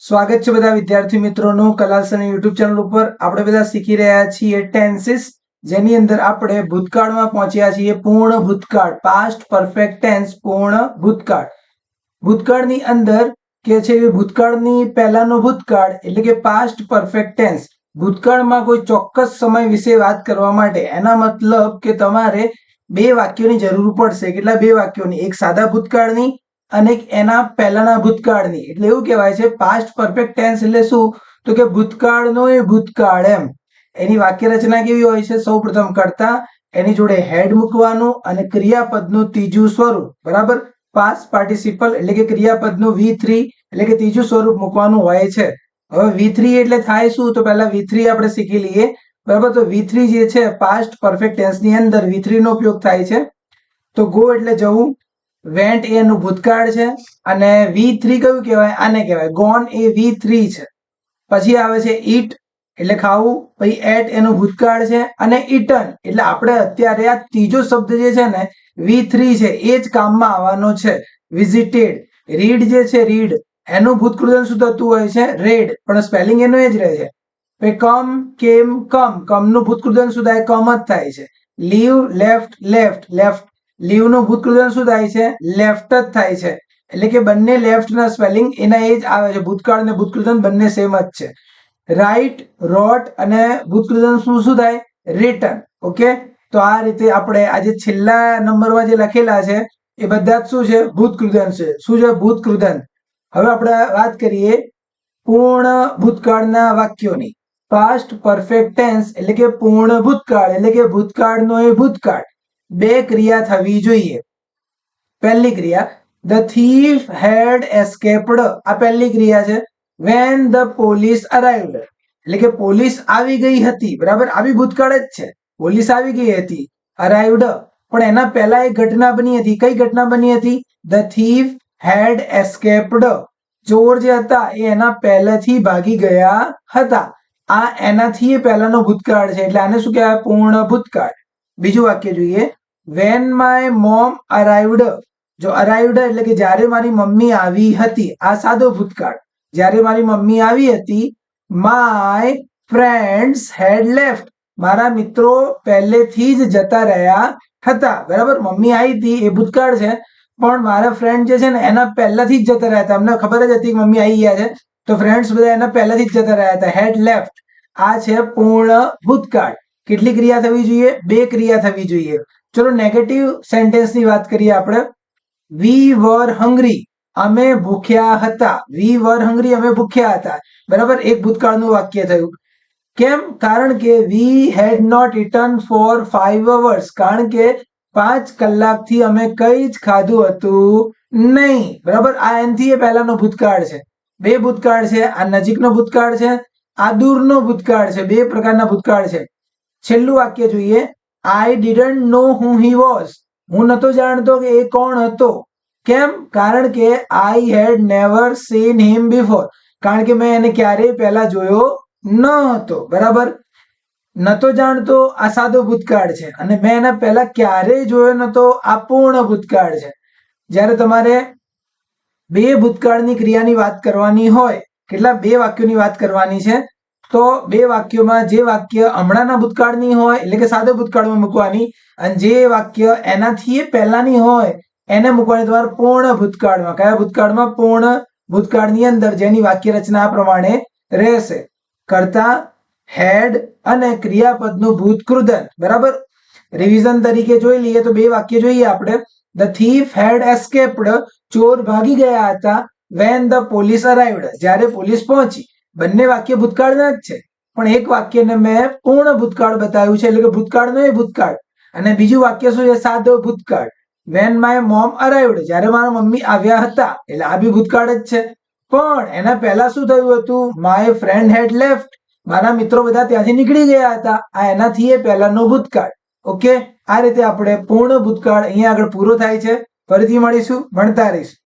સ્વાગત છે બધા વિદ્યાર્થી મિત્રોનું કલાસની યુટ્યુબ ચેનલ ઉપર. આપણે બધા શીખી રહ્યા છીએ ટેન્સીસ, જેની અંદર આપણે ભૂતકાળમાં પહોંચ્યા છીએ. પૂર્ણ ભૂતકાળ, પાસ્ટ પરફેક્ટ ટેન્સ, પૂર્ણ ભૂતકાળ. ભૂતકાળની અંદર કે છે કે ભૂતકાળની પહેલાનો ભૂતકાળ એટલે કે પાસ્ટ પરફેક્ટ ટેન્સ. ભૂતકાળમાં કોઈ ચોક્કસ સમય વિશે વાત કરવા માટે એના મતલબ કે તમારે બે વાક્યોની જરૂર પડશે. કેટલા? બે વાક્યોની. એક સાદા ભૂતકાળની અને એના પહેલાના ભૂતકાળની. એટલે એવું કહેવાય છે પાસ્ટ પરફેક્ટ ટેન્સ એટલે શું? તો કે ભૂતકાળનો એ ભૂતકાળ એમ. એની વાક્ય રચના કેવી હોય છે? સૌપ્રથમ કરતા, એની જોડે હેડ મૂકવાનું અને ક્રિયાપદનું ત્રીજું સ્વરૂપ, બરાબર? પાસ્ટ પાર્ટિસિપલ એટલે કે ક્રિયાપદનું V3 એટલે કે ત્રીજું સ્વરૂપ મૂકવાનું હોય છે. હવે V3 એટલે થાય શું? તો પહેલા V3 આપણે શીખી લઈએ, બરાબર? તો V3 જે છે પાસ્ટ પરફેક્ટ ટેન્સની અંદર V3 નો ઉપયોગ થાય છે. તો ગો એટલે જવું, વેન્ટ એ એનું ભૂતકાળ છે અને V3 કયું કહેવાય? આને કહેવાય. ગોન એ V3 છે. પછી આવે છે ઈટ એટલે ખાવું, પછી એટ એનું ભૂતકાળ છે અને ઇટન એટલે આપણે અત્યારે આ ત્રીજો શબ્દ જે છે ને V3 છે એ જ કામમાં આવવાનો છે. વિઝિટેડ, રીડ જે છે રીડ એનું ભૂતકૃદન શું થતું હોય છે? રેડ, પણ સ્પેલિંગ એનું એ જ રહે છે. પછી કમ, કેમ, કમનું ભૂતકૃદન શું થાય? કમ જ થાય છે. લીવ, લેફ્ટ, લેફ્ટ લીવ નું ભૂતકૃદન શું થાય છે? લેફ્ટ જ થાય છે. એટલે કે બંને લેફ્ટ ના સ્પેલિંગ એના એ જ આવે છે. ભૂતકાળ અને ભૂતકૃદન બંને સેમ જ છે. રાઇટ, રોટ અને ભૂતકૃદન શું થાય? રિટન. ઓકે, તો આ રીતે આપણે આજે છેલ્લા નંબરમાં જે લખેલા છે એ બધા જ શું છે? ભૂતકૃદન છે. શું છે? ભૂતકૃદન. હવે આપણે વાત કરીએ પૂર્ણ ભૂતકાળના વાક્યોની. પાસ્ટ પરફેક્ટ ટેન્સ એટલે કે પૂર્ણ ભૂતકાળ એટલે કે ભૂતકાળનો એ ભૂતકાળ. બે ક્રિયા થવી જોઈએ. પહેલી ક્રિયા, ધ થીફ હેડ એસ્કેપ્ડ. આ પહેલી ક્રિયા છે. વેન ધ પોલીસ અરાઇવ્ડ એટલે કે પોલીસ આવી ગઈ હતી, બરાબર? આવી ભૂતકાળ જ છે. પોલીસ આવી ગઈ હતી. અરાઇવ્ડ પણ એના પહેલા એક ઘટના બની હતી. કઈ ઘટના બની હતી? The thief had escaped. ચોર જે હતા એ એના પહેલેથી ભાગી ગયા હતા. આ એનાથી પહેલાનો ભૂતકાળ છે એટલે આને શું કહેવાય? પૂર્ણ ભૂતકાળ. બીજું વાક્ય જોઈએ. When my mom arrived. જો અરાઇવ્ડ એટલે કે જ્યારે મારી મમ્મી આવી હતી. આ સાદો ભૂતકાળ. જ્યારે મારી મમ્મી આવી હતી. My friends head left. મારા મિત્રો પહેલેથી જ જતા રહ્યા હતા, બરાબર? મમ્મી આવી હતી એ ભૂતકાળ છે, પણ મારા ફ્રેન્ડ જે છે ને એના પહેલાથી જ જતા રહ્યા હતા. અમને ખબર જ હતી કે મમ્મી આવી ગયા છે, તો ફ્રેન્ડ્સ બધા એના પહેલાથી જ જતા રહ્યા હતા. હેડ લેફ્ટ. આ છે પૂર્ણ ભૂતકાળ. કેટલી ક્રિયા થવી જોઈએ? બે ક્રિયા થવી જોઈએ. ચલો નેગેટિવ સેન્ટેન્સની વાત કરીએ આપણે. વી વર હંગ્રી. અમે ભૂખ્યા હતા. વી વર હંગ્રી, અમે ભૂખ્યા હતા, બરાબર? એક ભૂતકાળનું વાક્ય થયું. કેમ? કારણ કે we had not eaten for 5 hours. કારણ કે 5 કલાકથી અમે કઈ જ ખાધું હતું નહીં, બરાબર? આ એનથી એ પહેલાનો ભૂતકાળ છે. બે ભૂતકાળ છે. આ નજીકનો ભૂતકાળ છે, આ દૂરનો ભૂતકાળ છે. બે પ્રકારના ભૂતકાળ છે. છેલ્લું વાક્ય જોઈએ. I didn't know who he was. હું નતો જાણતો કે એ કોણ હતો. કેમ? કારણ કે આઈ હેડ નેવર સીન હિમ બિફોર. કારણ કે મેં એને ક્યારેય પહેલા જોયો ન હતો, બરાબર? નતો જાણતો આ સાદો ભૂતકાળ છે અને મેં એના પહેલા ક્યારેય જોયો નતો આ પૂર્ણ ભૂતકાળ છે. જ્યારે તમારે બે ભૂતકાળની ક્રિયાની વાત કરવાની હોય, કેટલા? બે વાક્યોની વાત કરવાની છે, તો બે વાક્યોમાં જે વાક્ય હમણાંના ભૂતકાળની હોય એટલે કે સાદો ભૂતકાળમાં મૂકવાની, અને જે વાક્ય એનાથી પહેલાની હોય એને મૂકવાની તમારે પૂર્ણ ભૂતકાળમાં. કયા ભૂતકાળમાં? પૂર્ણ ભૂતકાળની અંદર, જેની વાક્ય રચના આ પ્રમાણે રહેશે. કર્તા, હેડ અને ક્રિયાપદનું ભૂતકૃદન, બરાબર? રિવિઝન તરીકે જોઈ લઈએ તો બે વાક્ય જોઈએ આપણે. The thief had escaped. ચોર ભાગી ગયા હતા. When the police arrived. જ્યારે પોલીસ પહોંચી. બંને વાક્ય ભૂતકાળના જ છે, પણ એક વાક્યને મેં પૂર્ણ ભૂતકાળ બતાવ્યું છે એટલે કે ભૂતકાળનો એ ભૂતકાળ, અને બીજું વાક્ય શું છે? સાદો ભૂતકાળ. When my mom arrived. જ્યારે મારા મમ્મી આવ્યા હતા, એટલે આ બી ભૂતકાળ જ છે. પણ એના પહેલા શું થયું હતું? My friend head left. મારા મિત્રો બધા ત્યાંથી નીકળી ગયા હતા. આ એનાથી એ પહેલાનો ભૂતકાળ. ઓકે, આ રીતે આપણે પૂર્ણ ભૂતકાળ અહીંયા આગળ પૂરો થાય છે. ફરીથી મળીશું, ભણતા રહીશું.